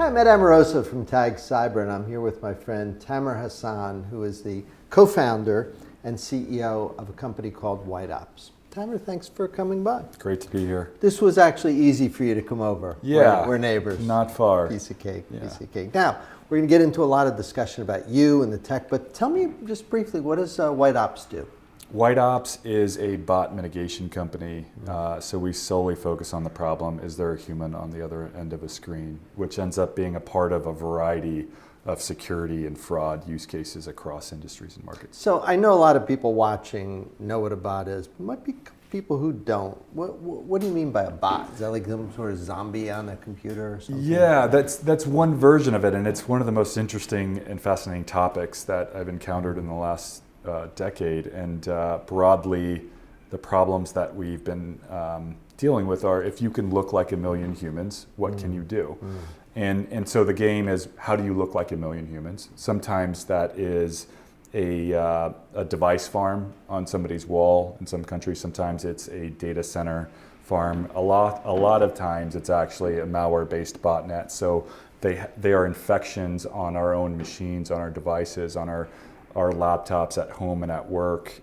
Hi, I'm Ed Amoroso from Tag Cyber, and I'm here with my friend Tamer Hassan, who is the co-founder and CEO of a company called White Ops. Tamer, thanks for coming by. Great to be here. This was actually easy for you to come over. Yeah. We're neighbors. Not far. Piece of cake, Yeah. piece of cake. Now, we're going to get into a lot of discussion about you and the tech, but tell me just briefly, what does White Ops do? White Ops is a bot mitigation company, so we solely focus on the problem, is there a human on the other end of a screen, which ends up being a part of a variety of security and fraud use cases across industries and markets. So I know a lot of people watching know what a bot is, but might be people who don't. What do you mean by a bot? Is that like some sort of zombie on a computer or something? Yeah, that's one version of it, and it's one of the most interesting and fascinating topics that I've encountered in the last decade. And broadly, the problems that we've been dealing with are, if you can look like a million humans, what can you do? And so the game is, how do you look like a million humans? Sometimes that is a device farm on somebody's wall in some countries. Sometimes it's a data center farm. A lot of times it's actually a malware-based botnet. So they are infections on our own machines, on our devices, on our laptops at home and at work,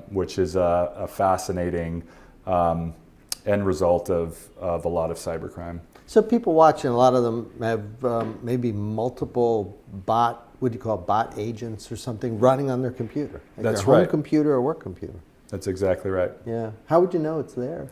which is a fascinating end result of a lot of cybercrime. So people watching, a lot of them have maybe multiple what do you call bot agents or something running on their computer. Like That's their home right. computer or work computer. That's exactly right. Yeah. How would you know it's there?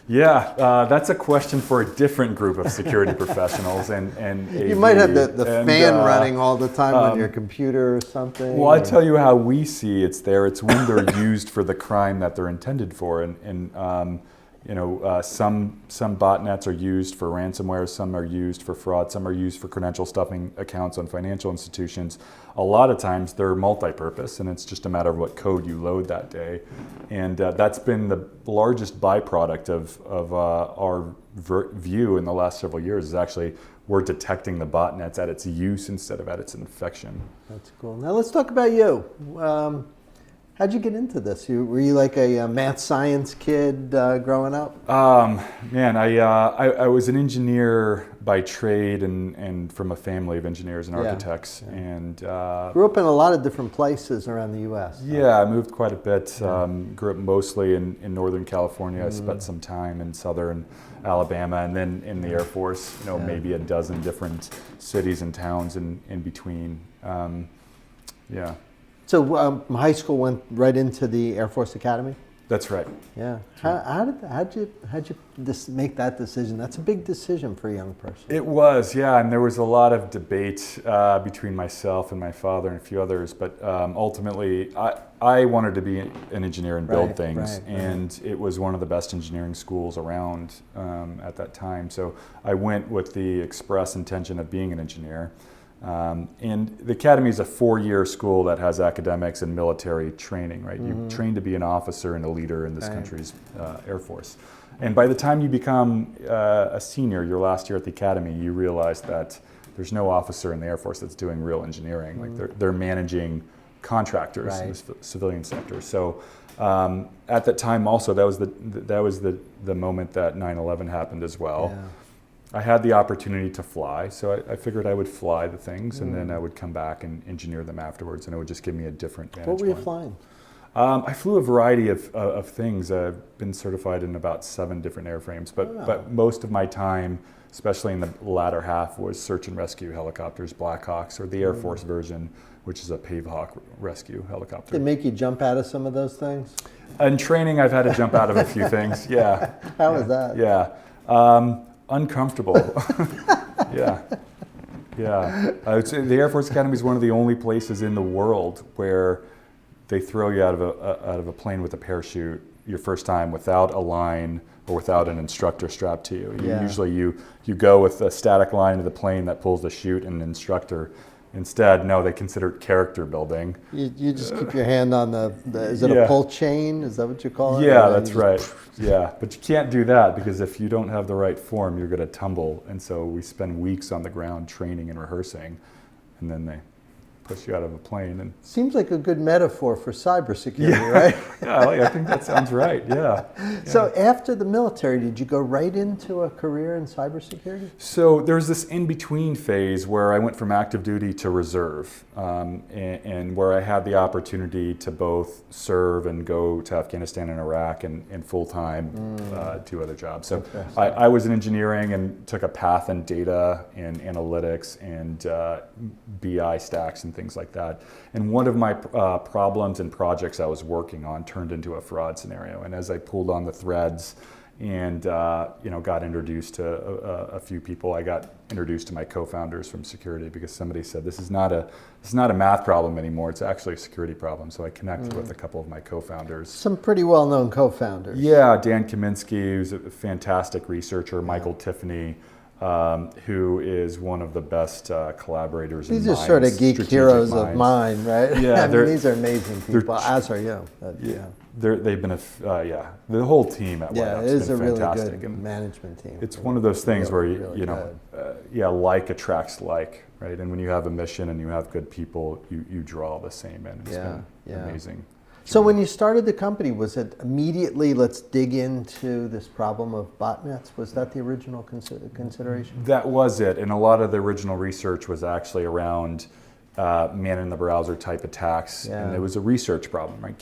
Yeah, that's a question for a different group of security professionals and You might have the fan running all the time on your computer or something. Well, I tell you how we see it's there. It's when they're used for the crime that they're intended for, and some botnets are used for ransomware, some are used for fraud, some are used for credential stuffing accounts on financial institutions. A lot of times they're multi-purpose, and it's just a matter of what code you load that day. And that's been the largest byproduct of our view in the last several years, is actually we're detecting the botnets at its use instead of at its infection. That's cool. Now let's talk about you. How'd you get into this? Were you like a math science kid growing up? Man, I was an engineer by trade and from a family of engineers and architects. Yeah. And grew up in a lot of different places around the U.S. Yeah, I moved quite a bit. Grew up mostly in Northern California. I spent some time in Southern Alabama, and then in the Air Force. Maybe a dozen different cities and towns in between. Yeah. So high school went right into the Air Force Academy? That's right. Yeah. How'd you make that decision? That's a big decision for a young person. It was, yeah, and there was a lot of debate between myself and my father and a few others, but ultimately I wanted to be an engineer and build things, and it was one of the best engineering schools around at that time. So I went with the express intention of being an engineer. And the Academy is a 4-year school that has academics and military training, right? You train to be an officer and a leader in this country's Air Force. And by the time you become a senior, your last year at the Academy, you realize that there's no officer in the Air Force that's doing real engineering. Like they're managing contractors in the civilian sector. So at that time also, that was the moment that 9/11 happened as well. Yeah. I had the opportunity to fly, so I figured I would fly the things, and then I would come back and engineer them afterwards, and it would just give me a different vantage What were you point. flying? I flew a variety of things. I've been certified in about 7 different airframes, but most of my time, especially in the latter half, was search and rescue helicopters, Black Hawks, or the Air Force version, which is a Pavehawk rescue helicopter. Did it make you jump out of some of those things? In training, I've had to jump out of a few things, yeah. How was that? Yeah. Uncomfortable. Yeah. I would say the Air Force Academy is one of the only places in the world where they throw you out of a plane with a parachute your first time without a line or without an instructor strapped to you. Usually you go with a static line of the plane that pulls the chute and an instructor. Instead, no, they consider it character building. You just keep your hand on is it a pull chain? Is that what you call it? Yeah, that's right. Yeah, but you can't do that because if you don't have the right form, you're going to tumble. And so we spend weeks on the ground training and rehearsing, and then they push you out of a plane. And Seems like a good metaphor for cybersecurity, right? yeah, I think that sounds right. Yeah. So after the military, did you go right into a career in cybersecurity? So there's this in-between phase where I went from active duty to reserve, and where I had the opportunity to both serve and go to Afghanistan and Iraq and full-time do other jobs. So I was in engineering and took a path in data and analytics and BI stacks and things like that. And one of my problems and projects I was working on turned into a fraud scenario. And as I pulled on the threads and got introduced to a few people, I got introduced to my co-founders from security because somebody said this is not a math problem anymore. It's actually a security problem. So I connected with a couple of my co-founders. Some pretty well-known co-founders. Yeah, Dan Kaminsky, who's a fantastic researcher, Michael Tiffany, who is one of the best collaborators. These are sort of geek heroes of mine, right? Yeah, I mean, these are amazing people, as are you. They've been the whole team at White Ops it is been a really fantastic. good management team. It's one of those things really, where like attracts like, right? And when you have a mission and you have good people, you draw the same in. It's been amazing. So when you started the company, was it immediately, let's dig into this problem of botnets? Was that the original consideration? That was it. And a lot of the original research was actually around man in the browser type attacks. And it was a research problem, right?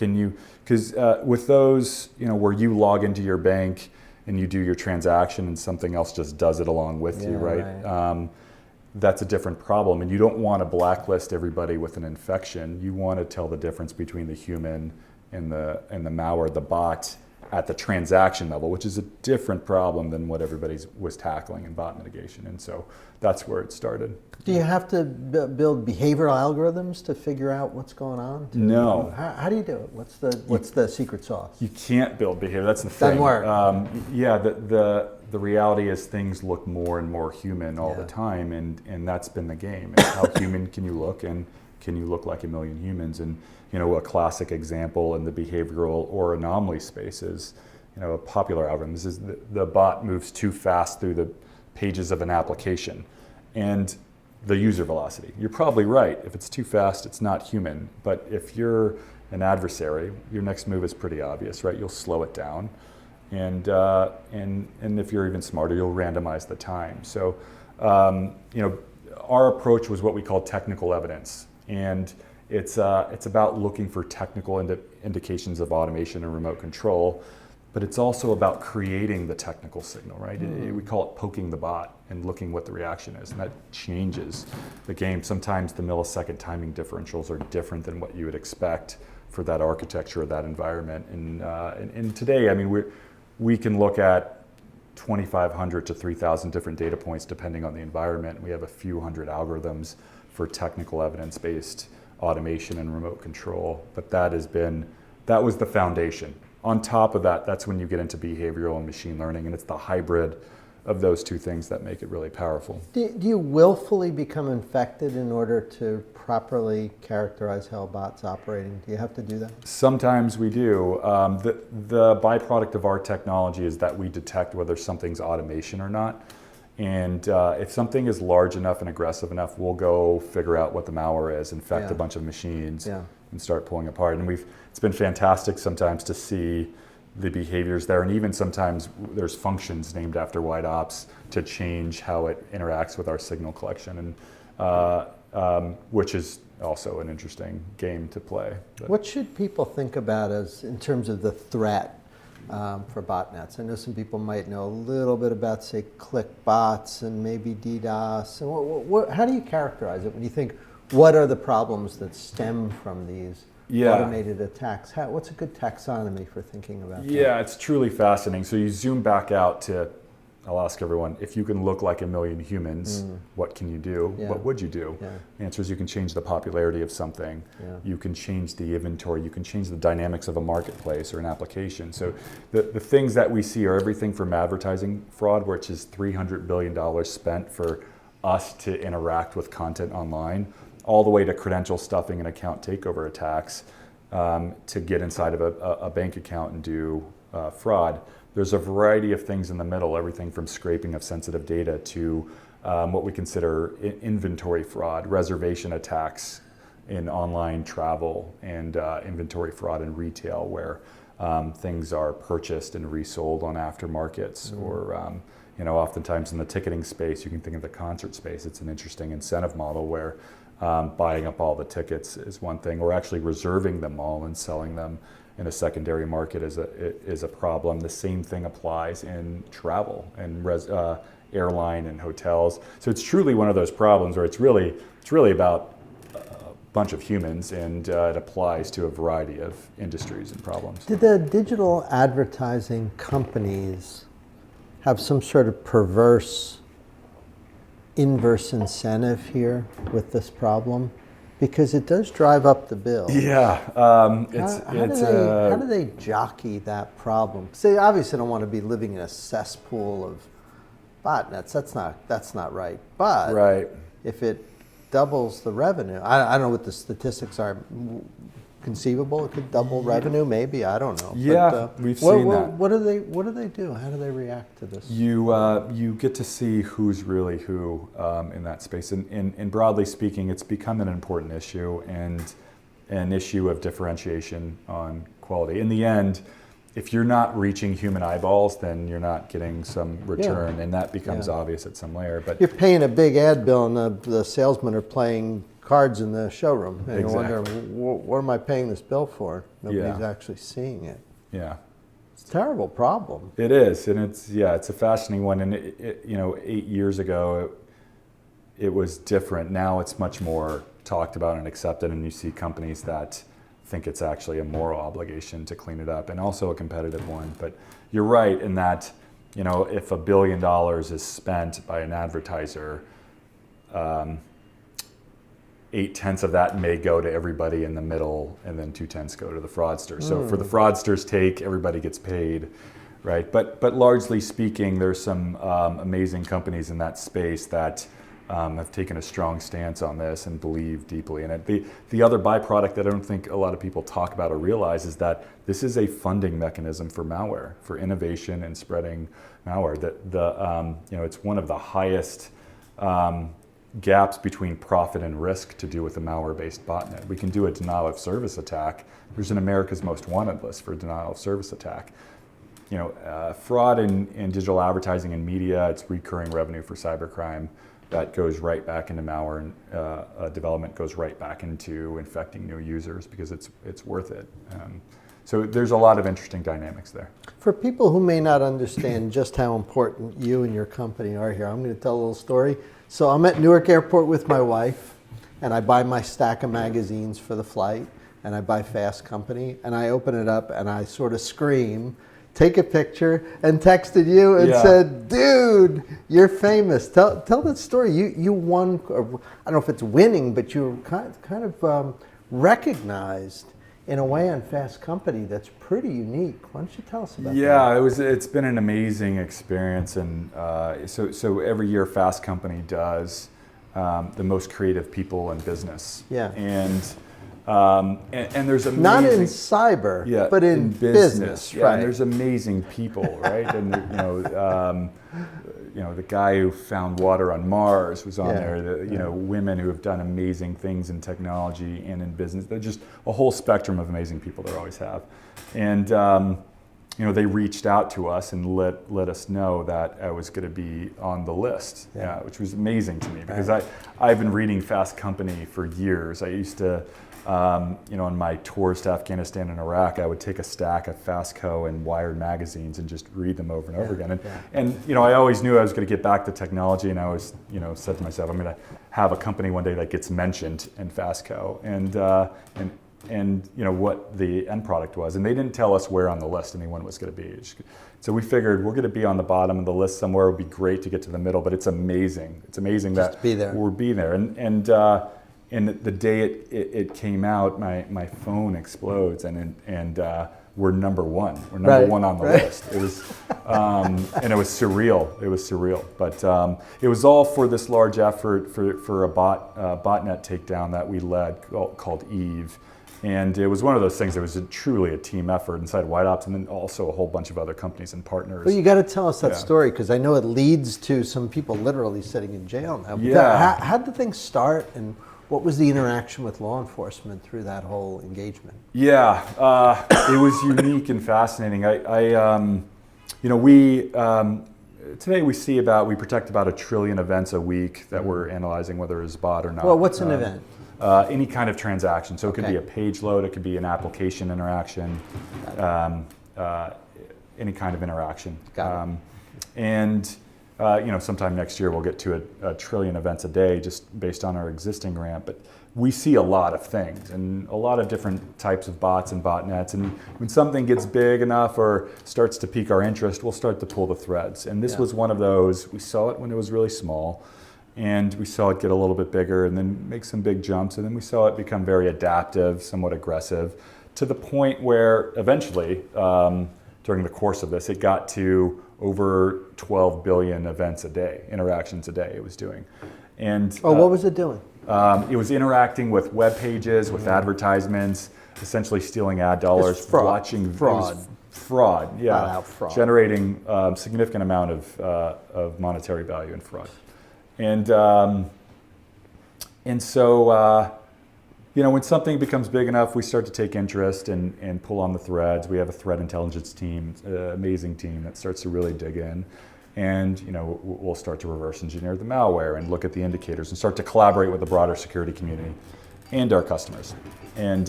Because with those, where you log into your bank and you do your transaction and something else just does it along with you, right? That's a different problem. And you don't want to blacklist everybody with an infection. You want to tell the difference between the human and the malware, the bot, at the transaction level, which is a different problem than what everybody was tackling in bot mitigation. And so that's where it started. Do you have to build behavioral algorithms to figure out what's going on? No. How do you do it? What's the secret sauce? You can't build behavior. That's the thing. Doesn't work. The reality is things look more and more human all the time, and that's been the game. And how human can you look, and can you look like a million humans? And a classic example in the behavioral or anomaly space is, a popular algorithm. This is the bot moves too fast through the pages of an application, and the user velocity. You're probably right. If it's too fast, it's not human. But if you're an adversary, your next move is pretty obvious, right? You'll slow it down. And if you're even smarter, you'll randomize the time. So, our approach was what we call technical evidence, and it's about looking for technical indications of automation and remote control, but it's also about creating the technical signal, right? We call it poking the bot and looking what the reaction is, and that changes the game. Sometimes the millisecond timing differentials are different than what you would expect for that architecture or that environment. And today, I mean, we can look at 2,500 to 3,000 different data points depending on the environment. We have a few hundred algorithms for technical evidence-based automation and remote control, but that was the foundation. On top of that, that's when you get into behavioral and machine learning, and it's the hybrid of those two things that make it really powerful. Do you willfully become infected in order to properly characterize how a bot's operating? Do you have to do that? Sometimes we do. The byproduct of our technology is that we detect whether something's automation or not. And if something is large enough and aggressive enough, we'll go figure out what the malware is, infect a bunch of machines, and start pulling apart. And it's been fantastic sometimes to see the behaviors there, and even sometimes there's functions named after White Ops to change how it interacts with our signal collection, and which is also an interesting game to play. But what should people think about in terms of the threat for botnets? I know some people might know a little bit about, say, click bots and maybe DDoS. And how do you characterize it when you think, what are the problems that stem from these automated attacks? What's a good taxonomy for thinking about that? Yeah, it's truly fascinating. So you zoom back out to, I'll ask everyone, if you can look like a million humans, what can you do? What would you do? The answer is you can change the popularity of something. You can change the inventory. You can change the dynamics of a marketplace or an application. So the things that we see are everything from advertising fraud, which is $300 billion spent for us to interact with content online, all the way to credential stuffing and account takeover attacks to get inside of a bank account and do fraud. There's a variety of things in the middle, everything from scraping of sensitive data to what we consider inventory fraud, reservation attacks, in online travel and inventory fraud in retail, where things are purchased and resold on aftermarkets, or oftentimes in the ticketing space. You can think of the concert space. It's an interesting incentive model where buying up all the tickets is one thing, or actually reserving them all and selling them in a secondary market is a problem. The same thing applies in travel and airline and hotels. So it's truly one of those problems where it's really about a bunch of humans, and it applies to a variety of industries and problems. Did the digital advertising companies have some sort of perverse inverse incentive here with this problem? Because it does drive up the bill. Yeah, How do they jockey that problem? So they obviously don't want to be living in a cesspool of botnets. That's not right. But right. if it doubles the revenue, I don't know what the statistics are. Conceivable, it could double revenue, maybe. I don't know. Yeah, but, we've seen that. What do they do? How do they react to this? You get to see who's really who in that space, and broadly speaking, it's become an important issue and an issue of differentiation on quality. In the end, if you're not reaching human eyeballs, then you're not getting some return, and that becomes obvious at some layer. But you're paying a big ad bill, and the salesmen are playing cards in the showroom, and you're wondering, what am I paying this bill for? Nobody's actually seeing it. Yeah, it's a terrible problem. It is, and it's a fascinating one. And 8 years ago, it was different. Now it's much more talked about and accepted, and you see companies that think it's actually a moral obligation to clean it up, and also a competitive one. But you're right in that, if $1 billion is spent by an advertiser, 8/10 of that may go to everybody in the middle, and then 2/10 go to the fraudster. So for the fraudster's take, everybody gets paid, right? But largely speaking, there's some amazing companies in that space that have taken a strong stance on this and believe deeply in it. The other byproduct that I don't think a lot of people talk about or realize is that this is a funding mechanism for malware, for innovation and spreading malware. It's one of the highest gaps between profit and risk to do with a malware-based botnet. We can do a denial of service attack. There's an America's Most Wanted list for a denial of service attack. Fraud in digital advertising and media, it's recurring revenue for cybercrime. That goes right back into malware, and development goes right back into infecting new users because it's worth it. So there's a lot of interesting dynamics there. For people who may not understand just how important you and your company are here, I'm going to tell a little story. So I'm at Newark Airport with my wife, and I buy my stack of magazines for the flight, and I buy Fast Company, and I open it up, and I sort of scream, take a picture, and texted you and said, dude, you're famous. Tell that story. You won, I don't know if it's winning, but you were kind of recognized in a way on Fast Company that's pretty unique. Why don't you tell us about that? Yeah, it's been an amazing experience, and so every year Fast Company does the most creative people in business. Yeah. And there's amazing, not in cyber, but in business, yeah, right? And there's amazing people, right? And the guy who found water on Mars was on there. Women who have done amazing things in technology and in business. They're just a whole spectrum of amazing people. They always have, and they reached out to us and let us know that I was going to be on the list, which was amazing to me because I've been reading Fast Company for years. I used to. In my tours to Afghanistan and Iraq, I would take a stack of Fastco and Wired magazines and just read them over and over again. And I always knew I was going to get back to technology, and I always, said to myself, I'm going to have a company one day that gets mentioned in Fastco, and what the end product was. And they didn't tell us where on the list anyone was going to be. So we figured we're going to be on the bottom of the list somewhere. It would be great to get to the middle, but it's amazing. It's amazing just that we'll be there. And the day it came out, my phone explodes, and we're number one. We're number one on the list. It was, and it was surreal. It was surreal, but it was all for this large effort for a botnet takedown that we led called Eve, and it was one of those things that was truly a team effort inside White Ops, and then also a whole bunch of other companies and partners. Well, you got to tell us that story because I know it leads to some people literally sitting in jail now. Yeah. How did the thing start, and What was the interaction with law enforcement through that whole engagement? Yeah, it was unique and fascinating. Today we protect about 1 trillion events a week that we're analyzing whether it's bot or not. Well, what's an event? Any kind of transaction. So it could be a page load, it could be an application interaction, any kind of interaction. Got it. And sometime next year we'll get to a trillion events a day just based on our existing ramp. But we see a lot of things and a lot of different types of bots and botnets. And when something gets big enough or starts to pique our interest, we'll start to pull the threads. And this was one of those. We saw it when it was really small. And we saw it get a little bit bigger and then make some big jumps. And then we saw it become very adaptive, somewhat aggressive, to the point where eventually, during the course of this, it got to over 12 billion events a day, interactions a day it was doing. And what was it doing? It was interacting with web pages, with advertisements, essentially stealing ad dollars, fraud. Fraud, yeah. Flat out fraud. Generating significant amount of monetary value in fraud. And so, when something becomes big enough, we start to take interest and pull on the threads. We have a threat intelligence team, amazing team that starts to really dig in. And we'll start to reverse engineer the malware and look at the indicators and start to collaborate with the broader security community and our customers. And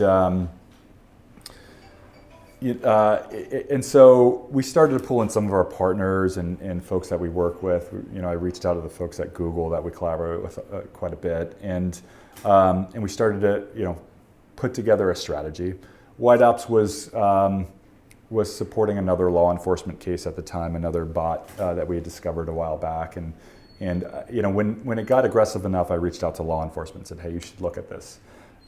so we started to pull in some of our partners and folks that we work with. I reached out to the folks at Google that we collaborate with quite a bit, and we started to put together a strategy. White Ops was supporting another law enforcement case at the time, another bot that we had discovered a while back, and when it got aggressive enough, I reached out to law enforcement and said, hey, you should look at this.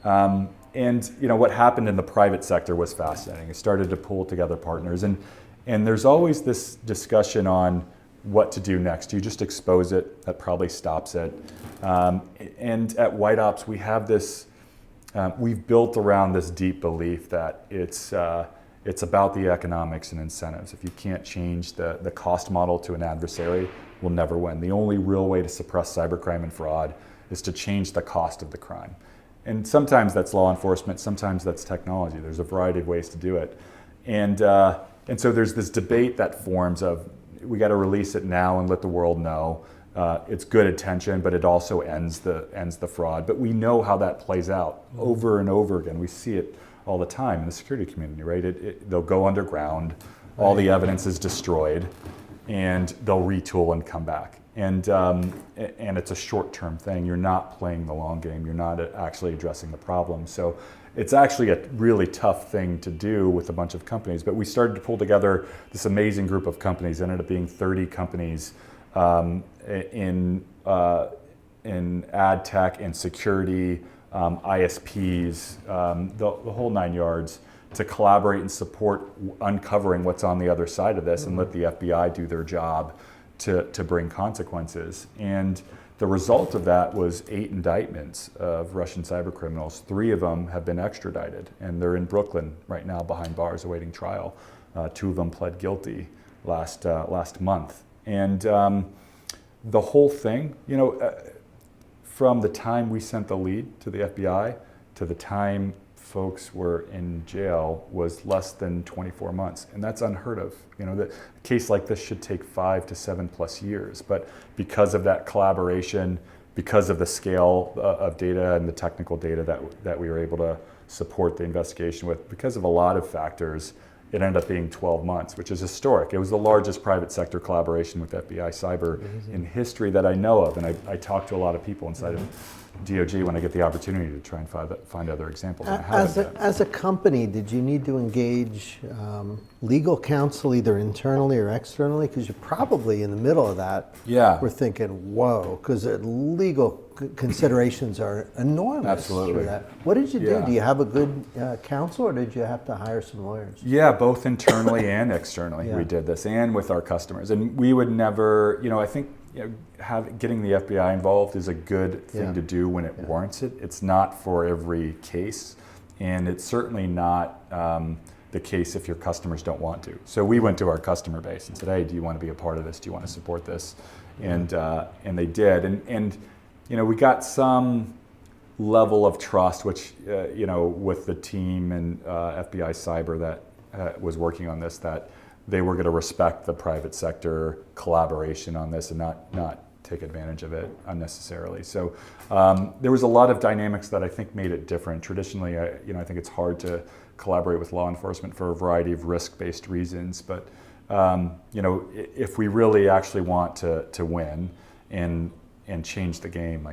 What happened in the private sector was fascinating. It started to pull together partners, and there's always this discussion on what to do next. You just expose it, that probably stops it. And at White Ops, we have this, we've built around this deep belief that it's about the economics and incentives. If you can't change the cost model to an adversary, we'll never win. The only real way to suppress cybercrime and fraud is to change the cost of the crime. And sometimes that's law enforcement, sometimes that's technology. There's a variety of ways to do it. And so there's this debate that forms of, we got to release it now and let the world know. It's good attention, but it also ends the fraud. But we know how that plays out over and over again. We see it all the time in the security community, right? They'll go underground, all the evidence is destroyed, and they'll retool and come back. And it's a short-term thing. You're not playing the long game. You're not actually addressing the problem. So it's actually a really tough thing to do with a bunch of companies. But we started to pull together this amazing group of companies. It ended up being 30 companies in ad tech and security, ISPs, the whole 9 yards, to collaborate and support uncovering what's on the other side of this and let the FBI do their job to bring consequences. And the result of that was 8 indictments of Russian cyber criminals. 3 of them have been extradited, and they're in Brooklyn right now behind bars awaiting trial. 2 of them pled guilty last month. And the whole thing, from the time we sent the lead to the FBI to the time folks were in jail was less than 24 months, and that's unheard of. A case like this should take 5 to 7+ years, but because of that collaboration, because of the scale of data and the technical data that we were able to support the investigation with, because of a lot of factors, it ended up being 12 months, which is historic. It was the largest private sector collaboration with FBI cyber in history that I know of, and I talk to a lot of people inside of DOJ when I get the opportunity to try and find other examples. As a company, did you need to engage legal counsel either internally or externally? Because you're probably in the middle of that. Yeah. We're thinking, whoa, because legal considerations are enormous. Absolutely. For that. What did you do? Yeah. Do you have a good counsel, or did you have to hire some lawyers? Yeah, both internally and externally. Yeah. We did this, and with our customers. And we would never, I think getting the FBI involved is a good thing to do when it warrants it. It's not for every case, and it's certainly not the case if your customers don't want to. So we went to our customer base and said, hey, do you want to be a part of this? Do you want to support this? And they did. And we got some level of trust, which with the team and FBI Cyber that was working on this, that they were going to respect the private sector collaboration on this and not take advantage of it unnecessarily. So there was a lot of dynamics that I think made it different. Traditionally, I think it's hard to collaborate with law enforcement for a variety of risk-based reasons, but if we really actually want to win and change the game,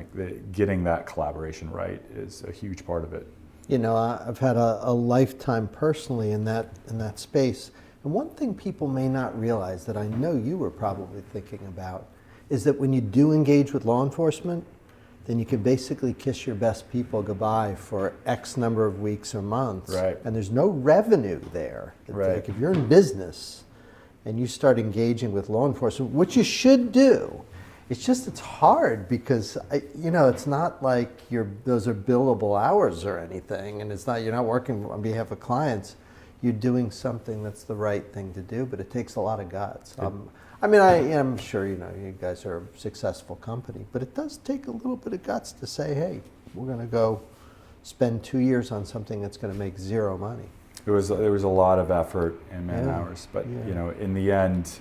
getting that collaboration right is a huge part of it. I've had a lifetime personally in that space. And one thing people may not realize that I know you were probably thinking about is that when you do engage with law enforcement, then you can basically kiss your best people goodbye for X number of weeks or months. Right. And there's no revenue there. Right. Like if you're in business and you start engaging with law enforcement, which you should do, it's hard because it's not like those are billable hours or anything, and you're not working on behalf of clients. You're doing something that's the right thing to do, but it takes a lot of guts. I'm sure you guys are a successful company, but it does take a little bit of guts to say, hey, we're going to go spend 2 years on something that's going to make zero money. There was a lot of effort and man hours, but in the end,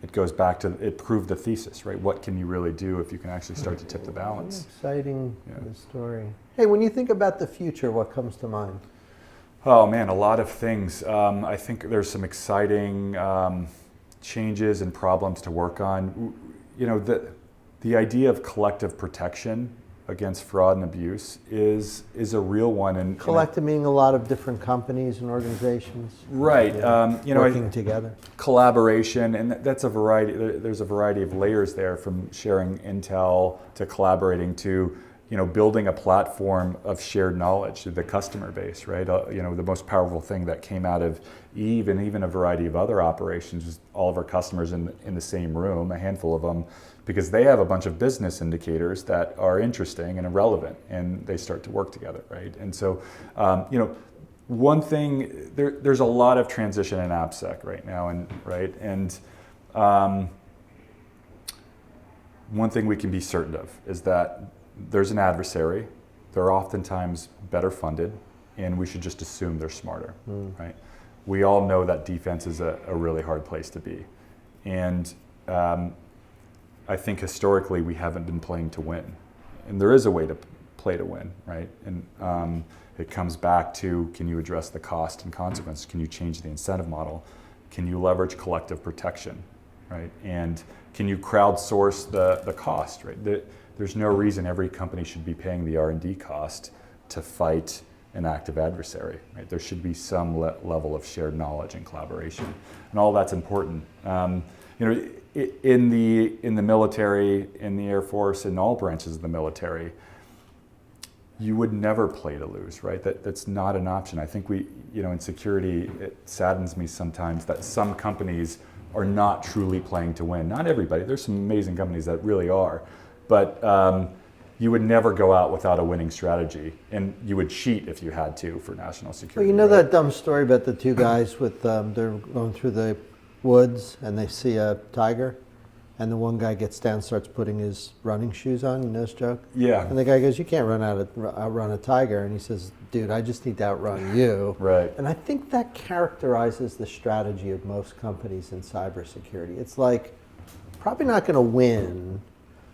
it goes back to it proved the thesis, right? What can you really do if you can actually start to tip the balance? Exciting story. Hey, when you think about the future, what comes to mind? Oh man, a lot of things. I think there's some exciting changes and problems to work on. The idea of collective protection against fraud and abuse is a real one. And collective meaning a lot of different companies and organizations, right? Working together, collaboration, and that's a variety. There's a variety of layers there, from sharing intel to collaborating to building a platform of shared knowledge to the customer base, right? The most powerful thing that came out of Eve and even a variety of other operations was all of our customers in the same room, a handful of them, because they have a bunch of business indicators that are interesting and relevant, and they start to work together, right? And so, one thing, there's a lot of transition in AppSec right now, and one thing we can be certain of is that there's an adversary. They're oftentimes better funded, and we should just assume they're smarter, right? We all know that defense is a really hard place to be. And I think historically we haven't been playing to win. And there is a way to play to win, right? And it comes back to, can you address the cost and consequence? Can you change the incentive model? Can you leverage collective protection, right? And can you crowdsource the cost, right? There's no reason every company should be paying the R&D cost to fight an active adversary, right? There should be some level of shared knowledge and collaboration, and all that's important. In the military, in the Air Force, in all branches of the military, you would never play to lose, right? That's not an option. I think in security, it saddens me sometimes that some companies are not truly playing to win. Not everybody. There's some amazing companies that really are. But you would never go out without a winning strategy, and you would cheat if you had to for national security. Well, that dumb story about the two guys with they're going through the woods and they see a tiger, and the one guy gets down, starts putting his running shoes on. You know this joke? Yeah. And the guy goes, "You can't outrun a tiger," and he says, "Dude, I just need to outrun you." Right. And I think that characterizes the strategy of most companies in cybersecurity. It's like, probably not going to win,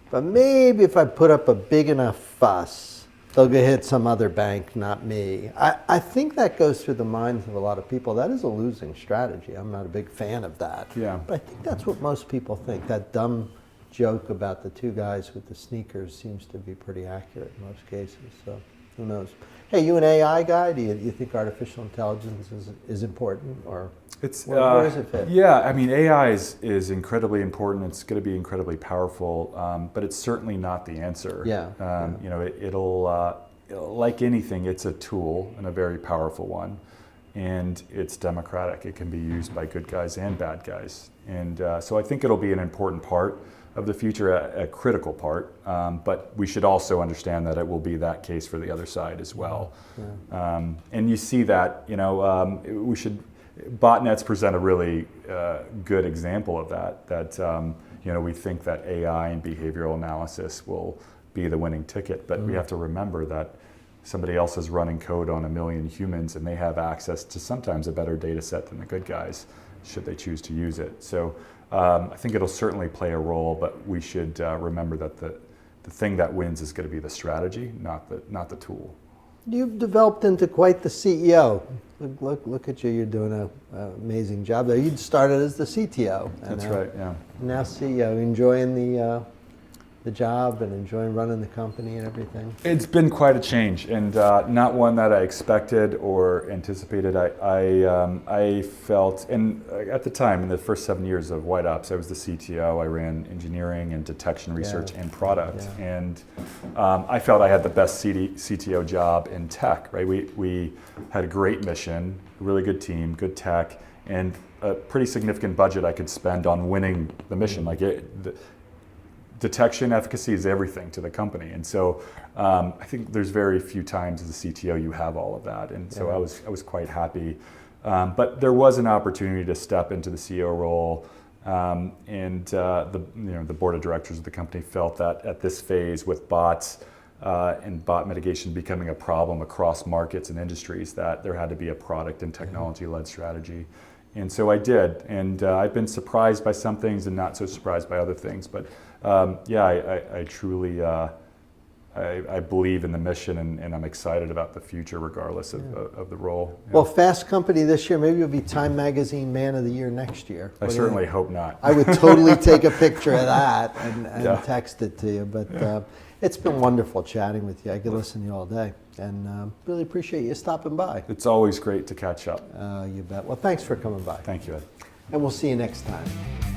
but maybe if I put up a big enough fuss, they'll go hit some other bank, not me. I think that goes through the minds of a lot of people. That is a losing strategy. I'm not a big fan of that. Yeah. But I think that's what most people think. That dumb joke about the two guys with the sneakers seems to be pretty accurate in most cases. So who knows? Hey, you an AI guy? Do you think artificial intelligence is important, or where does it fit? Yeah, I mean, AI is incredibly important. It's going to be incredibly powerful, but it's certainly not the answer. Yeah. It'll like anything, it's a tool and a very powerful one, and it's democratic. It can be used by good guys and bad guys, and so I think it'll be an important part of the future, a critical part, but we should also understand that it will be that case for the other side as well. Yeah. And you see that, botnets present a really good example of that, we think that AI and behavioral analysis will be the winning ticket, but we have to remember that somebody else is running code on 1 million humans, and they have access to sometimes a better data set than the good guys, should they choose to use it. So I think it'll certainly play a role, but we should remember that the thing that wins is going to be the strategy, not the tool. You've developed into quite the CEO. Look at you, you're doing an amazing job there. You started as the CTO. That's right, yeah. Now CEO, enjoying the job and enjoying running the company and everything. It's been quite a change, and not one that I expected or anticipated. I felt, and at the time, in the first 7 years of White Ops, I was the CTO. I ran engineering and detection research and product, and I felt I had the best CTO job in tech. Right, we had a great mission, a really good team, good tech, and a pretty significant budget I could spend on winning the mission. Detection efficacy is everything to the company, and so I think there's very few times as a CTO you have all of that, and so I was quite happy. But there was an opportunity to step into the CEO role, and the board of directors of the company felt that at this phase with bots and bot mitigation becoming a problem across markets and industries, that there had to be a product and technology-led strategy. And so I did, and I've been surprised by some things and not so surprised by other things. But I truly I believe in the mission, and I'm excited about the future regardless of the role. Well, Fast Company this year, maybe you'll be Time Magazine Man of the Year next year. I certainly hope not. I would totally take a picture of that and text it to you. But it's been wonderful chatting with you. I could listen to you all day, and really appreciate you stopping by. It's always great to catch up. You bet. Well, thanks for coming by. Thank you, Ed. And we'll see you next time.